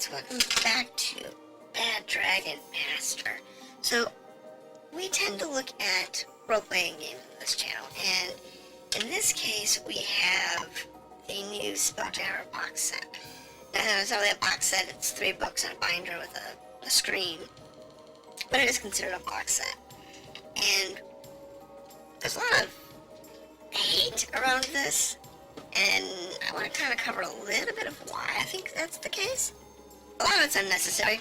guys, welcome back to BADragon Master. So, we tend to look at role-playing games on this channel, and in this case, we have the new Spelljammer box set. Now, it's not really a box set, it's 3 books on a binder with a screen, but it is considered a box set. And there's a lot of hate around this, and I want to kind of cover a little bit of why I think that's the case. A lot of it's unnecessary.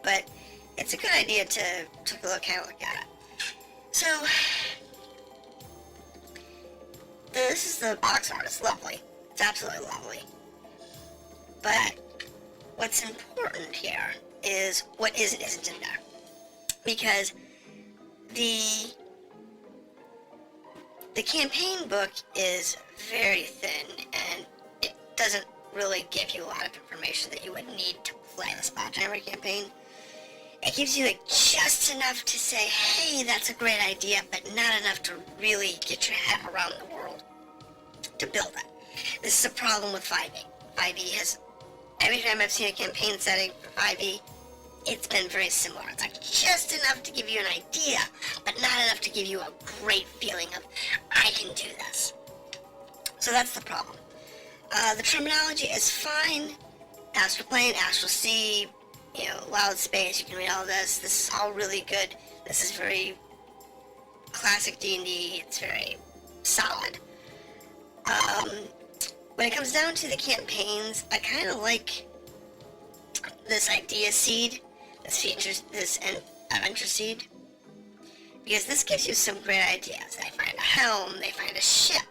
But it's a good idea to take a look at it. So, this is the box art. It's lovely. It's absolutely lovely. But what's important here is what is and isn't in there. Because the campaign book is very thin, and it doesn't really give you a lot of information that you would need to play the Spelljammer campaign. It gives you like just enough to say, hey, that's a great idea, but not enough to really get your head around the world to build it. This is a problem with 5e. 5e has, every time I've seen a campaign setting for 5e, it's been very similar. It's like just enough to give you an idea, but not enough to give you a great feeling of, I can do this. So that's the problem. The terminology is fine. Astral Plane, Astral Sea, Wildspace, you can read all this. This is all really good. This is very classic D&D. It's very solid. When it comes down to the campaigns, I kind of like this idea seed. This features this adventure seed, because this gives you some great ideas. They find a helm, they find a ship,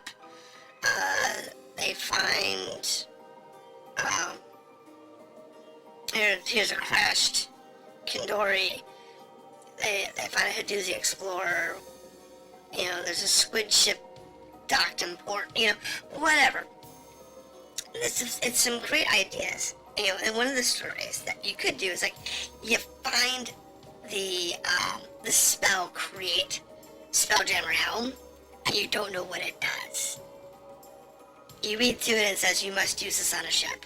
they find, here's a crashed Kindori, they find a Haduzi Explorer, there's a squid ship docked in port, whatever. It's some great ideas. And one of the stories that you could do is like, you find the spell create Spelljammer helm, and you don't know what it does. You read through it and it says you must use this on a ship.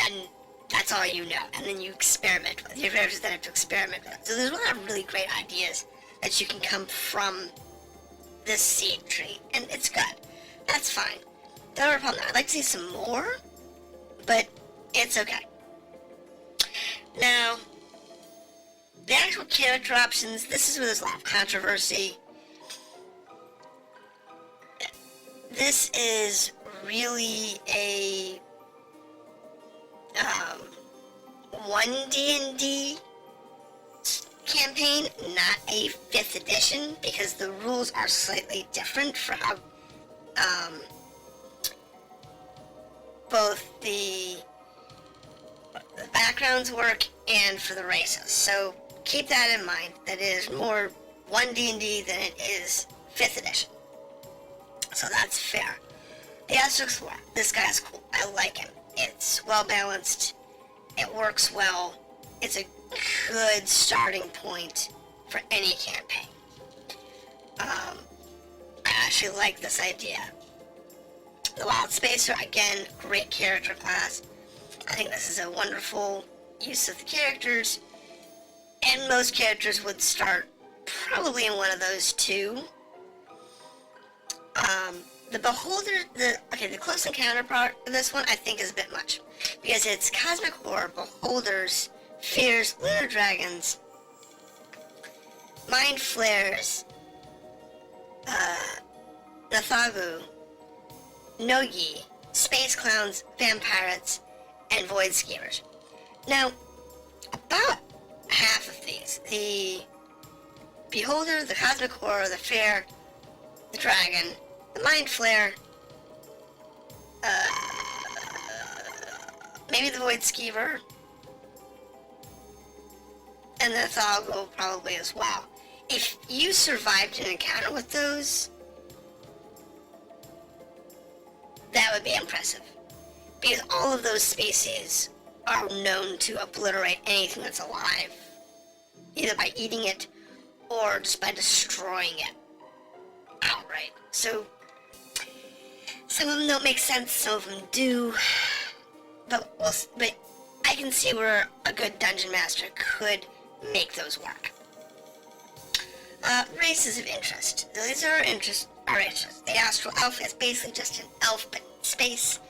And that's all you know. And then you experiment with. Your characters then have to experiment with. So there's a lot of really great ideas that you can come from this seed tree. And it's good. That's fine. Don't have a problem. I'd like to see some more, but it's okay. Now, the actual character options, this is where there's a lot of controversy. This is really a one D&D campaign, not a 5th edition, because the rules are slightly different for how both the backgrounds work and for the races. So keep that in mind, that it is more 1 D&D than it is 5th edition. So that's fair. The Astral Explorer, this guy's cool. I like him. It's well balanced. It works well. It's a good starting point for any campaign. I actually like this idea. The Wildspacer, again, great character class. I think this is a wonderful use of the characters, and most characters would start probably in one of those two. The Beholder, the close encounter part of this one, I think is a bit much, because it's Cosmic Horror, Beholders, Fears, Lunar Dragons, Mind Flares, Nathagu, Nogi, Space Clowns, Vampirates, and Void Schemers. Now, about half of these, the Beholder, the Cosmic Horror, the Fair, the Dragon, the Mind Flare, maybe the Void Skeever, and the Nathagu probably as well. If you survived an encounter with those, that would be impressive, because all of those species are known to obliterate anything that's alive, either by eating it or just by destroying it outright. So Some of them don't make sense, some of them do, but I can see where a good dungeon master could make those work. Races of interest. These are interest. The Astral Elf is basically just an elf, but in space.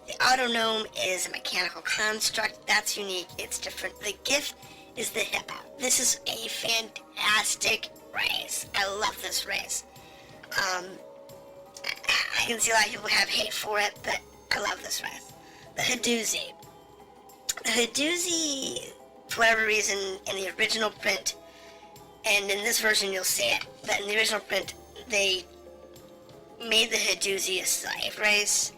The Auto-Gnome is a mechanical construct. That's unique. It's different. The Gith is the Hippo. This is a fantastic race. I love this race. I can see a lot of people have hate for it, but I love this race. The Hadoozy. The Hadoozy, for whatever reason, in the original print, and in this version you'll see it, but in the original print, they made the Hadoozy a slave race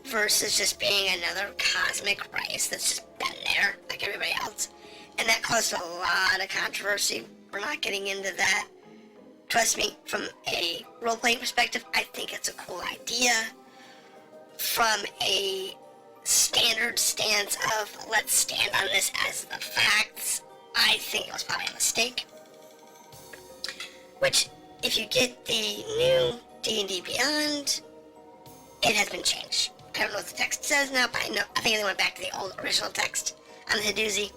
versus just being another cosmic race that's just been there like everybody else. And that caused a lot of controversy. We're not getting into that. Trust me, from a role-playing perspective, I think it's a cool idea. From a standard stance of let's stand on this as the facts, I think it was probably a mistake. Which, if you get the new D&D Beyond, it has been changed. I don't know what the text says now, but I think they went back to the old original text on the Hadoozy,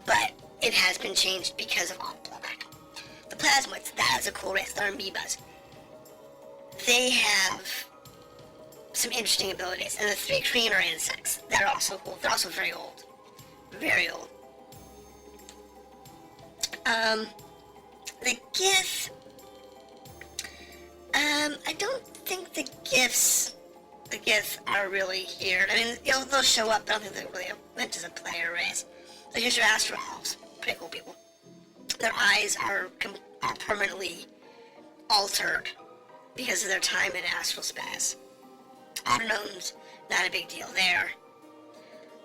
but it has been changed because of all blowback. The Plasmoids, that is a cool race. They're amoebas. They have some interesting abilities, and the 3 Kreen are insects. They're also cool. They're also very old. Very old. The Gith, I don't think the Giths are really here. I mean, they'll show up, but I don't think they're really meant as a player race. So here's your Astral Elves. Pretty cool people. Their eyes are permanently altered because of their time in astral space. Autognomes, not a big deal there.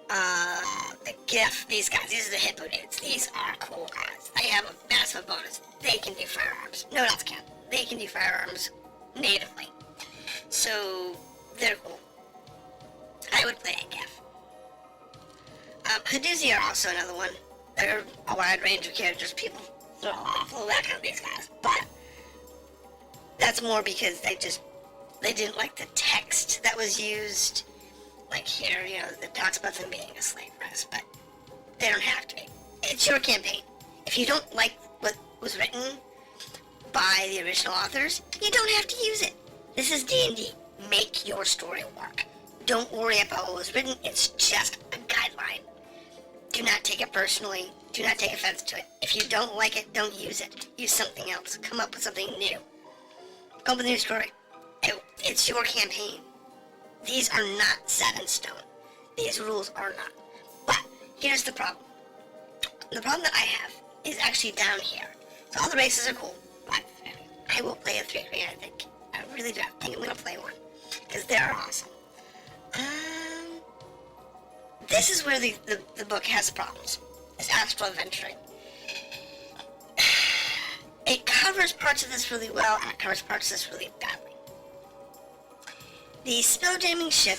The Gith, these guys, these are the Hippo dudes. These are cool guys. They have a massive bonus. They can do firearms. No one else can. They can do firearms natively. So, they're cool. I would play a Gith. Hadoozy are also another one. They're a wide range of characters. People throw off a whack on these guys. But that's more because they didn't like the text that was used. Like here, that talks about them being a slave race, but they don't have to be. It's your campaign. If you don't like what was written by the original authors, you don't have to use it. This is D&D. Make your story work. Don't worry about what was written. It's just a guideline. Do not take it personally. Do not take offense to it. If you don't like it, don't use it. Use something else. Come up with something new. Come up with a new story. It's your campaign. These are not set in stone. These rules are not. But here's the problem. The problem that I have is actually down here. So all the races are cool, but I will play a 3 Kreen, I think. I really do. I think I'm going to play one. Because they're awesome. This is where the book has problems. It's Astral Adventurer. It covers parts of this really well, and it covers parts of this really badly. The spelljamming ship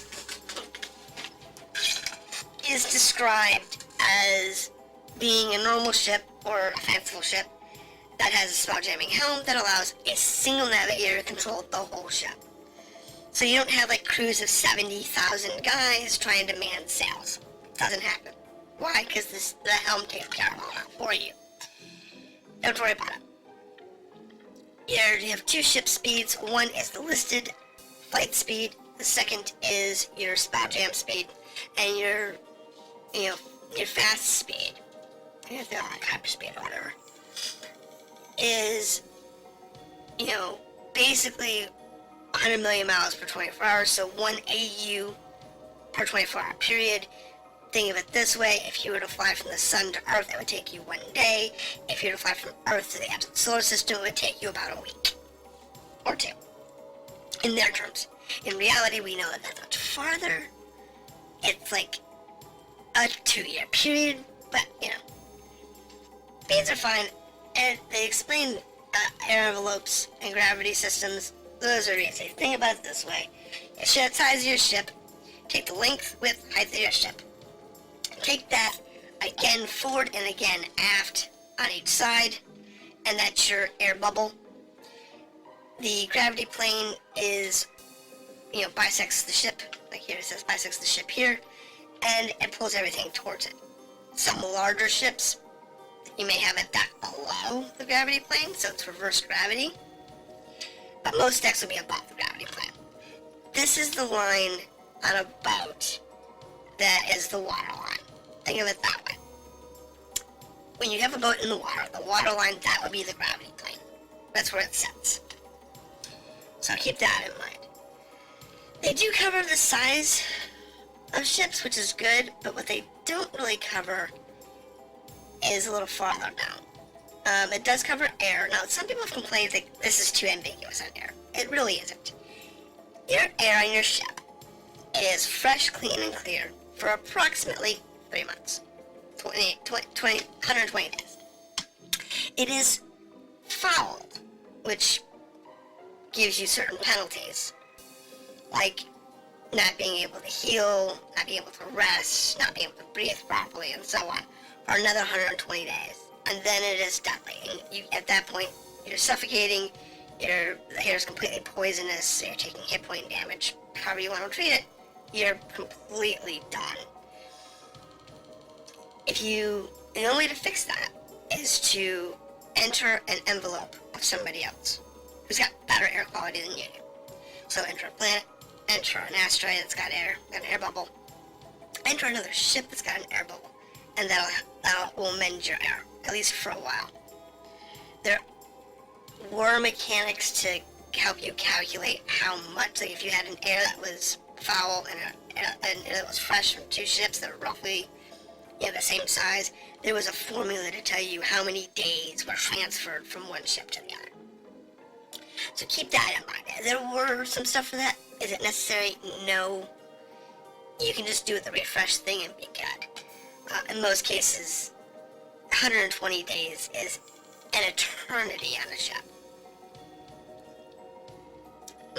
is described as being a normal ship or a fanciful ship that has a spelljamming helm that allows a single navigator to control the whole ship. So you don't have like crews of 70,000 guys trying to man sails. Doesn't happen. Why? Because the helm takes care of all that for you. Don't worry about it. You have 2 ship speeds. One is the listed flight speed. The second is your spelljam speed, and your fast speed. If they're like hyperspeed or whatever, is basically 100 million miles per 24 hours. So 1 AU per 24-hour period. Think of it this way: if you were to fly from the sun to Earth, it would take you 1 day. If you were to fly from Earth to the edge of the solar system, it would take you about a week or 2. In their terms. In reality, we know that that's much farther. It's like a 2-year period, but speeds are fine. And they explain air envelopes and gravity systems. Those are easy. Think about it this way: size of your ship. Take the length, width, height of your ship. Take that again forward and again aft on each side, and that's your air bubble. The gravity plane is bisects the ship, like here it says bisects the ship here, and it pulls everything towards it. Some larger ships, you may have a deck below the gravity plane, so it's reverse gravity, but most decks will be above the gravity plane. This is the line on a boat that is the water line. Think of it that way. When you have a boat in the water line, that would be the gravity plane. That's where it sits. So keep that in mind. They do cover the size of ships, which is good, but what they don't really cover is a little farther down. It does cover air. Now, some people have complained that this is too ambiguous on air. It really isn't. Your air on your ship is fresh, clean, and clear for approximately 3 months. 120 days. It is fouled, which gives you certain penalties, like not being able to heal, not being able to rest, not being able to breathe properly, and so on, for another 120 days. And then it is deadly. And at that point, you're suffocating, the air is completely poisonous, you're taking hit point damage. However you want to treat it, you're completely done. The only way to fix that is to enter an envelope of somebody else who's got better air quality than you do. So enter a planet, enter an asteroid that's got an air bubble, enter another ship that's got an air bubble, and that will mend your air, at least for a while. There were mechanics to help you calculate how much, like if you had an air that was foul and it was fresh from two ships that were roughly the same size, there was a formula to tell you how many days were transferred from one ship to the other. So keep that in mind. There were some stuff for that. Is it necessary? No. You can just do the refresh thing and be good. In most cases, 120 days is an eternity on a ship.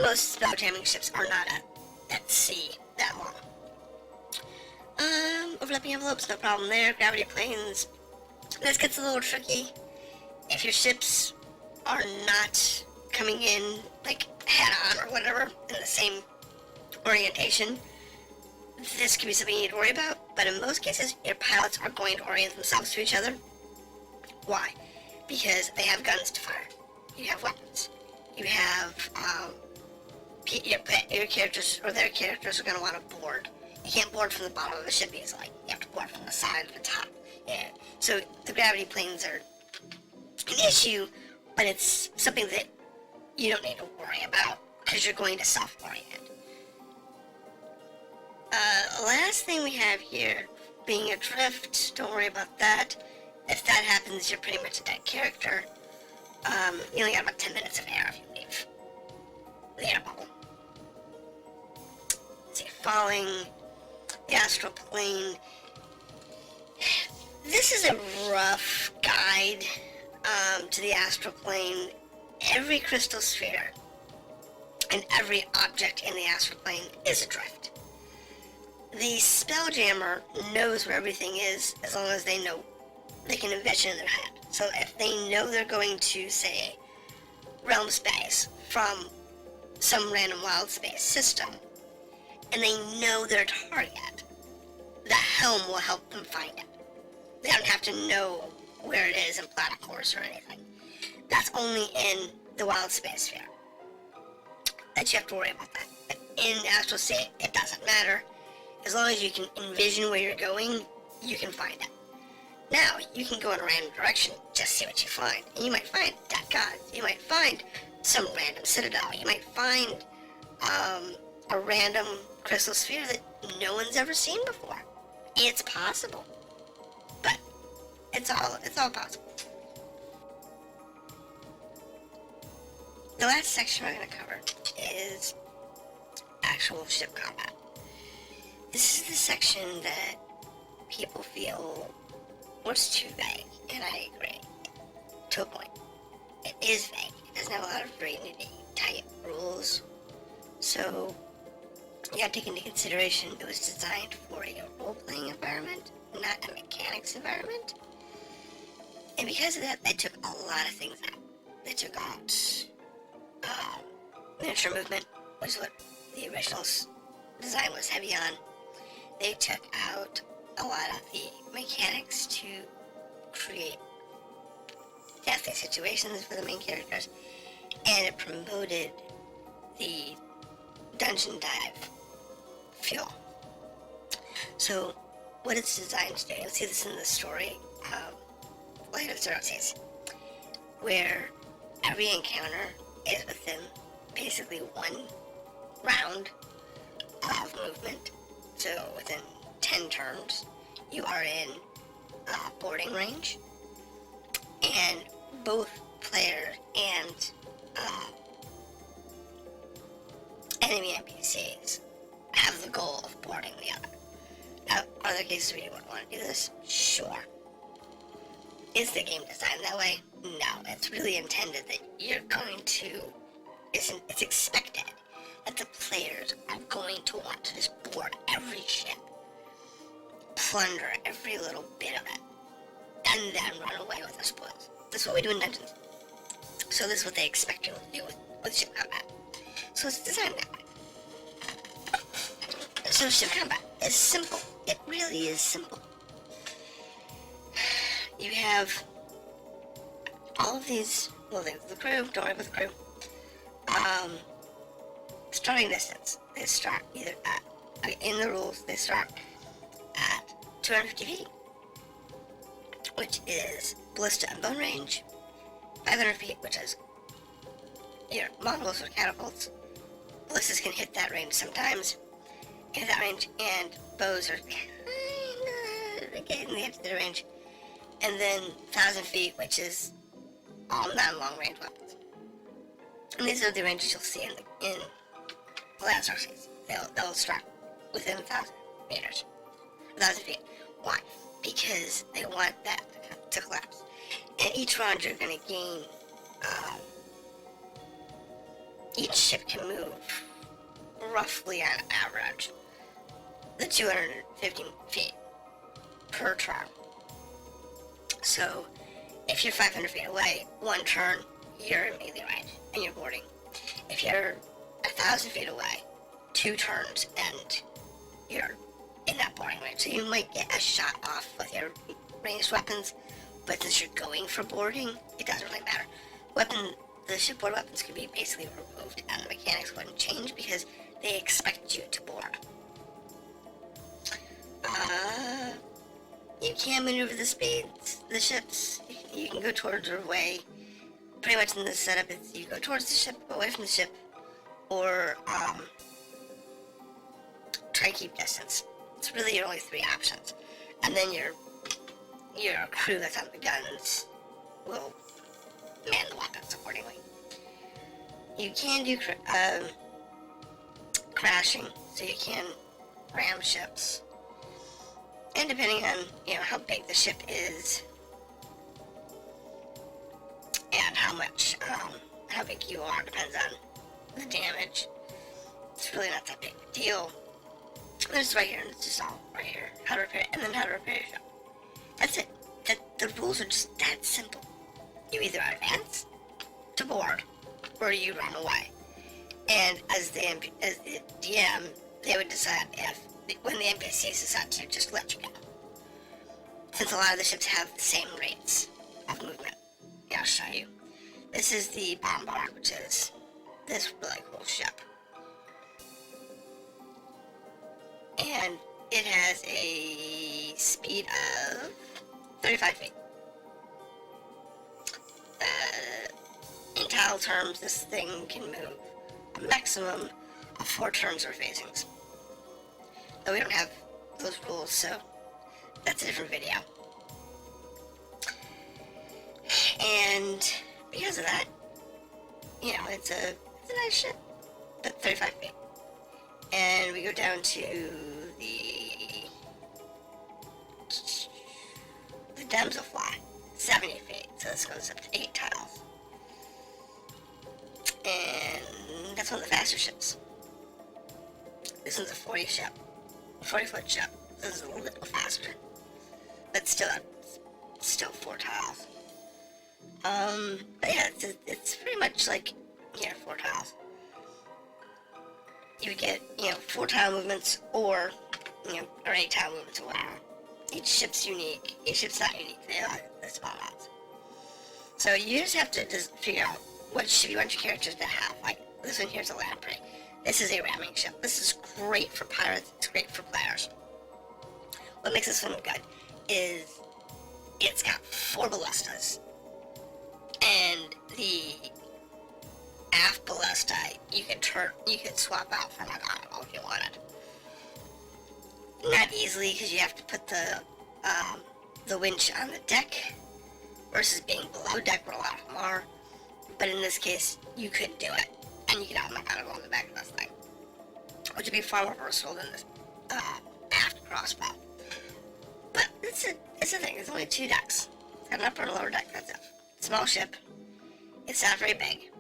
Most spelljamming ships are not at sea that long. Overlapping envelopes, no problem there. Gravity planes, this gets a little tricky. If your ships are not coming in, like, head-on or whatever, in the same orientation, this could be something you need to worry about, but in most cases, your pilots are going to orient themselves to each other. Why? Because they have guns to fire. You have weapons. You have, your characters, or their characters, are going to want to board. You can't board from the bottom of the ship easily. You have to board from the side or the top. Yeah. So the gravity planes are an issue, but it's something that you don't need to worry about because you're going to self-orient. Last thing we have here, being adrift, don't worry about that. If that happens, you're pretty much a dead character. You only got about 10 minutes of air if you leave the air bubble. Let's see, falling, the Astral Plane. This is a rough guide to the Astral Plane. Every crystal sphere and every object in the Astral Plane is adrift. The Spelljammer knows where everything is as long as they know, they can envision in their head. So if they know they're going to, say, realm space from some random Wildspace system, and they know their target, the helm will help them find it. They don't have to know where it is in planet course or anything. That's only in the Wildspace sphere that you have to worry about that. But in Astral Sea, it doesn't matter. As long as you can envision where you're going, you can find it. Now, you can go in a random direction, just see what you find. And you might find dead gods. You might find some random citadel. You might find a random crystal sphere that no one's ever seen before. It's possible. But it's all possible. The last section we're going to cover is actual ship combat. This is the section that people feel was too vague, and I agree, to a point. It is vague. It doesn't have a lot of very tight rules. So, you gotta take into consideration it was designed for a role-playing environment, not a mechanics environment. And because of that, they took a lot of things out. They took out miniature movement, which is what the original design was heavy on. They took out a lot of the mechanics to create deathly situations for the main characters, and it promoted the dungeon dive feel. So, what it's designed to do, you'll see this in the story of Light of Xaryxis, where every encounter is within basically one round of movement. So within 10 turns, you are in boarding range, and both player and enemy NPCs have the goal of boarding the other. Now, are there cases where you wouldn't want to do this? Sure. Is the game designed that way? No, it's really intended that you're going to, it's expected that the players are going to want to just board every ship, plunder every little bit of it, and then run away with the spoils. That's what we do in dungeons. So this is what they expect you to do with ship combat. So it's designed that way. So ship combat is simple. It really is simple. You have all of these, well, the crew, don't worry about the crew. Starting distance, they start either at, in the rules, they start at 250 feet, which is ballista and bone range, 500 feet, which is your Mongols or catapults. Ballistas can hit that range sometimes, hit that range, and bows are kinda getting the edge of their range. And then 1,000 feet, which is all non-long range weapons. And these are the ranges you'll see in Astral Sea. They'll start within 1,000 meters, 1,000 feet. Why? Because they want that to collapse. And each round you're going to gain, each ship can move roughly on average the 250 feet per turn. So, if you're 500 feet away, one turn, you're in melee range, and you're boarding. If you're 1,000 feet away, 2 turns, and you're in that boarding range. So you might get a shot off with your ranged weapons, but since you're going for boarding, it doesn't really matter. The shipboard weapons could be basically removed, and the mechanics wouldn't change because they expect you to board. You can maneuver the speeds, the ships. You can go towards or away. Pretty much in this setup, it's you go towards the ship, away from the ship, or try to keep distance. It's really your only 3 options. And then your crew that's on the guns will man the weapons accordingly. You can do crashing, so you can ram ships. And depending on, how big the ship is, and how big you are, depends on the damage. It's really not that big of a deal. There's right here, and it's just all right here. How to repair it, and then how to repair your ship. That's it. The rules are just that simple. You either advance to board, or you run away. And as the DM, they would decide when the NPCs decide to just let you go. Since a lot of the ships have the same rates of movement. Yeah, I'll show you. This is the Bombard, which is this really cool ship. And it has a speed of 35 feet. In tile terms, this thing can move a maximum of 4 turns or phasings. Though we don't have those rules, so that's a different video. And because of that, it's a nice ship, but 35 feet. And we go down to the Damselfly, 70 feet. So this goes up to 8 tiles. And that's one of the faster ships. This one's a 40-foot ship. This is a little faster, but still 4 tiles. But yeah, it's pretty much like 4 tiles. you would get, 4 tile movements or 8 tile movements or whatever. Each ship's unique. Each ship's not unique. They are the spawn odds. So you just have to figure out what ship you want your characters to have. Like, this one here's a lamprey. This is a ramming ship. This is great for pirates. It's great for players. What makes this one good is it's got 4 ballistas. And the aft ballista you could swap out for an auto if you wanted. Not easily, because you have to put the winch on the deck versus being below deck where a lot of them are. But in this case, you could do it, and you could have them auto on the back of this thing, which would be far more versatile than this aft crossbow. But it's a thing. There's only 2 decks. It's got an upper and a lower deck. That's it. Small ship. It's not very big.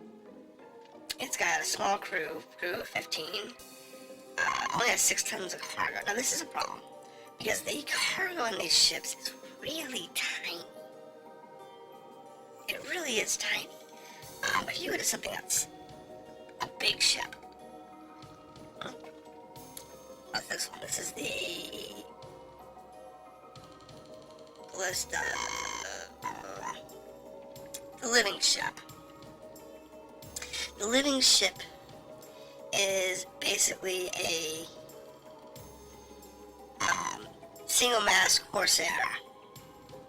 It's got a small crew of 15. Only has 6 tons of cargo. Now this is a problem, because the cargo on these ships is really tiny. It really is tiny. If you go to something that's a big ship, what's this one? This is the ballista, the living ship. The living ship is basically a single mast corsair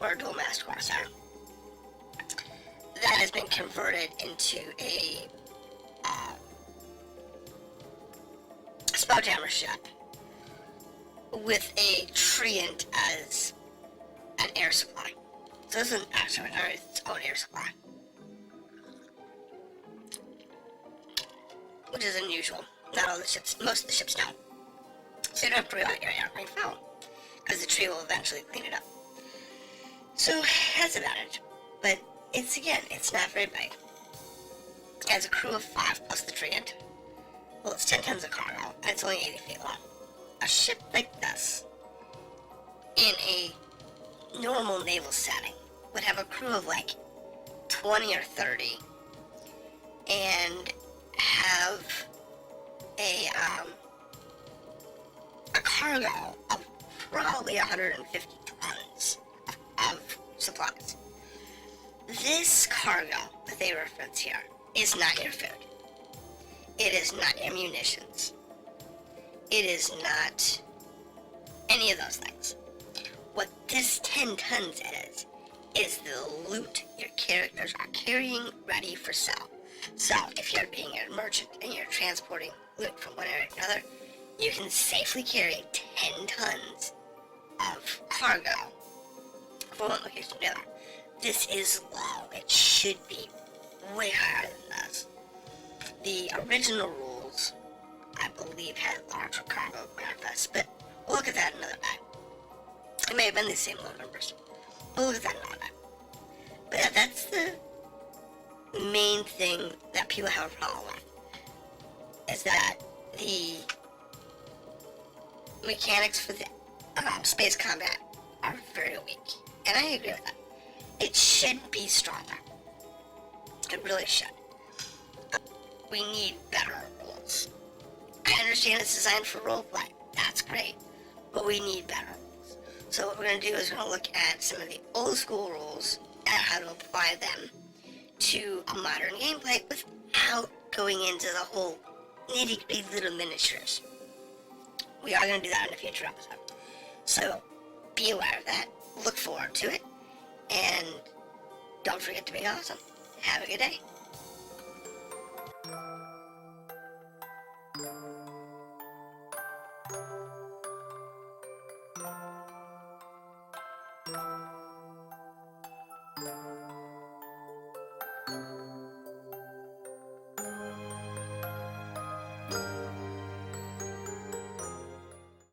or a dual mast corsair that has been converted into a spelljammer ship with a treant as an air supply. So this is actually its own air supply, which is unusual. Not all the ships, most of the ships don't. So you don't have to worry about your airplane foul, because the tree will eventually clean it up. So that's about it. But it's not very big. It has a crew of 5 plus the treant. Well, it's 10 tons of cargo, and it's only 80 feet long. A ship like this, in a normal naval setting, would have a crew of like 20 or 30, and have a cargo of probably 150 tons of supplies. This cargo that they reference here is not your food. It is not your munitions. It is not any of those things. What this 10 tons is the loot your characters are carrying ready for sale. So, if you're being a merchant and you're transporting loot from one area to another, you can safely carry 10 tons of cargo from one location to another. This is low. It should be way higher than this. The original rules, I believe, had larger cargo manifests, but we'll look at that another time. It may have been the same low numbers. We'll look at that another time. But yeah, that's the main thing that people have a problem with, is that the mechanics for the space combat are very weak, and I agree with that. It should be stronger. It really should. We need better rules. I understand it's designed for roleplay. That's great, but we need better rules. So what we're going to do is we're going to look at some of the old school rules and how to apply them to a modern gameplay without going into the whole nitty-gritty little miniatures. We are going to do that in a future episode. So be aware of that. Look forward to it. And don't forget to be awesome. Have a good day.